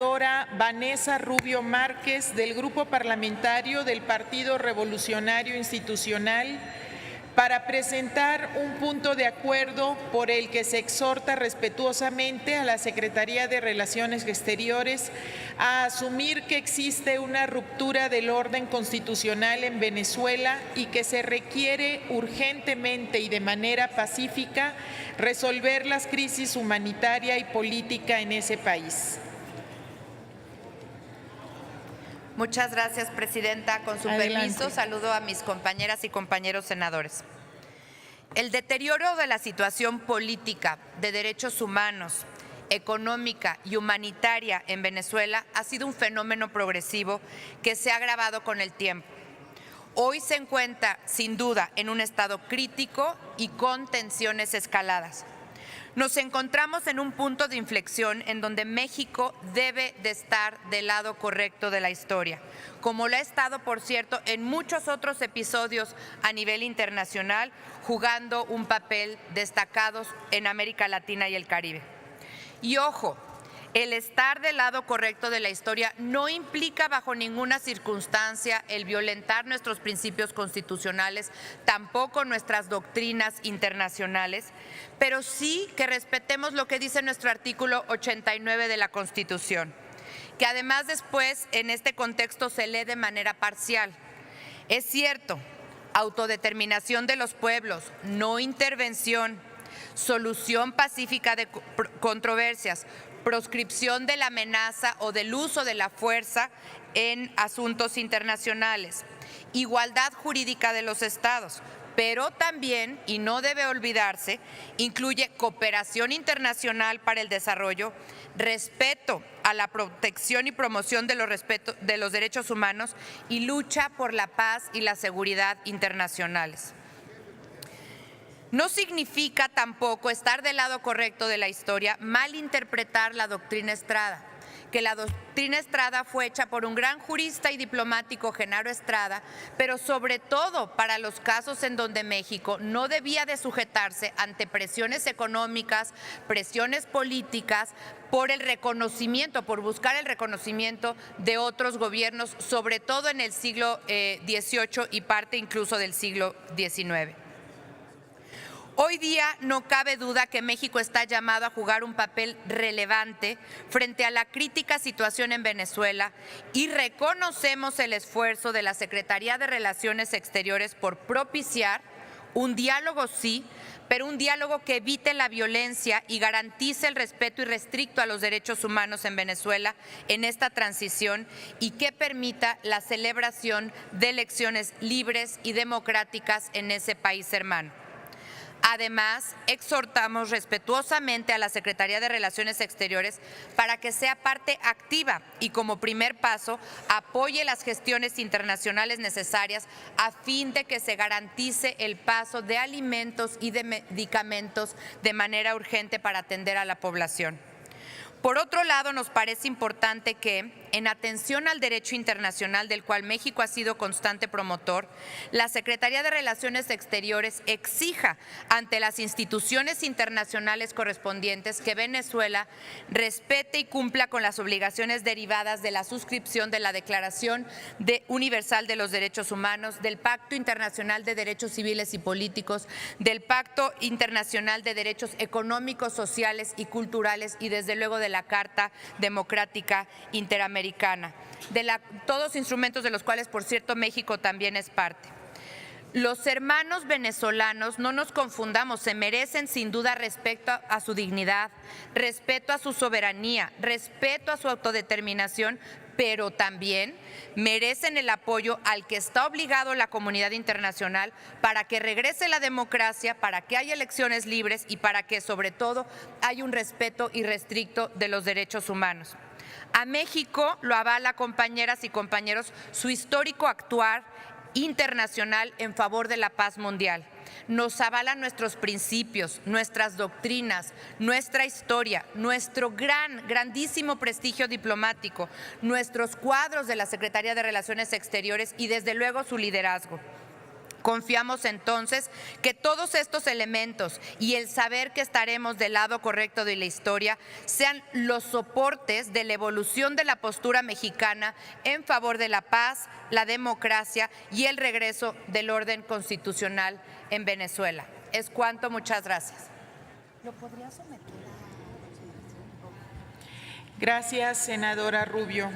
Senadora Vanessa Rubio Márquez, del Grupo Parlamentario del Partido Revolucionario Institucional, para presentar un punto de acuerdo por el que se exhorta respetuosamente a la Secretaría de Relaciones Exteriores a asumir que existe una ruptura del orden constitucional en Venezuela y que se requiere urgentemente y de manera pacífica resolver las crisis humanitaria y política en ese país. Muchas gracias, Presidenta. Con su permiso, saludo a mis compañeras y compañeros senadores. El deterioro de la situación política, de derechos humanos, económica y humanitaria en Venezuela ha sido un fenómeno progresivo que se ha agravado con el tiempo. Hoy se encuentra, sin duda, en un estado crítico y con tensiones escaladas. Nos encontramos en un punto de inflexión en donde México debe de estar del lado correcto de la historia, como lo ha estado, por cierto, en muchos otros episodios a nivel internacional, jugando un papel destacado en América Latina y el Caribe. Y ojo, el estar del lado correcto de la historia no implica bajo ninguna circunstancia el violentar nuestros principios constitucionales, tampoco nuestras doctrinas internacionales, pero sí que respetemos lo que dice nuestro artículo 89 de la Constitución, que además después en este contexto se lee de manera parcial. Es cierto, autodeterminación de los pueblos, no intervención, solución pacífica de controversias, proscripción de la amenaza o del uso de la fuerza en asuntos internacionales, igualdad jurídica de los estados, pero también, y no debe olvidarse, incluye cooperación internacional para el desarrollo, respeto a la protección y promoción de los derechos humanos y lucha por la paz y la seguridad internacionales. No significa tampoco estar del lado correcto de la historia malinterpretar la doctrina Estrada, que la doctrina Estrada fue hecha por un gran jurista y diplomático, Genaro Estrada, pero sobre todo para los casos en donde México no debía de sujetarse ante presiones económicas, presiones políticas, por el reconocimiento, por buscar el reconocimiento de otros gobiernos, sobre todo en el siglo XVIII y parte incluso del siglo XIX. Hoy día no cabe duda que México está llamado a jugar un papel relevante frente a la crítica situación en Venezuela y reconocemos el esfuerzo de la Secretaría de Relaciones Exteriores por propiciar un diálogo, sí, pero un diálogo que evite la violencia y garantice el respeto irrestricto a los derechos humanos en Venezuela en esta transición y que permita la celebración de elecciones libres y democráticas en ese país hermano. Además, exhortamos respetuosamente a la Secretaría de Relaciones Exteriores para que sea parte activa y como primer paso apoye las gestiones internacionales necesarias a fin de que se garantice el paso de alimentos y de medicamentos de manera urgente para atender a la población. Por otro lado, nos parece importante que, en atención al derecho internacional del cual México ha sido constante promotor, la Secretaría de Relaciones Exteriores exija ante las instituciones internacionales correspondientes que Venezuela respete y cumpla con las obligaciones derivadas de la suscripción de la Declaración Universal de los Derechos Humanos, del Pacto Internacional de Derechos Civiles y Políticos, del Pacto Internacional de Derechos Económicos, Sociales y Culturales y desde luego de la Carta Democrática Interamericana, todos instrumentos de los cuales, por cierto, México también es parte. Los hermanos venezolanos, no nos confundamos, se merecen sin duda respeto a su dignidad, respeto a su soberanía, respeto a su autodeterminación, pero también merecen el apoyo al que está obligado la comunidad internacional para que regrese la democracia, para que haya elecciones libres y para que, sobre todo, haya un respeto irrestricto de los derechos humanos. A México lo avala, compañeras y compañeros, su histórico actuar internacional en favor de la paz mundial. Nos avalan nuestros principios, nuestras doctrinas, nuestra historia, nuestro grandísimo prestigio diplomático, nuestros cuadros de la Secretaría de Relaciones Exteriores y desde luego su liderazgo. Confiamos entonces que todos estos elementos y el saber que estaremos del lado correcto de la historia sean los soportes de la evolución de la postura mexicana en favor de la paz, la democracia y el regreso del orden constitucional en Venezuela. Es cuanto, muchas gracias. ¿Lo podría someter a... Gracias, senadora Rubio.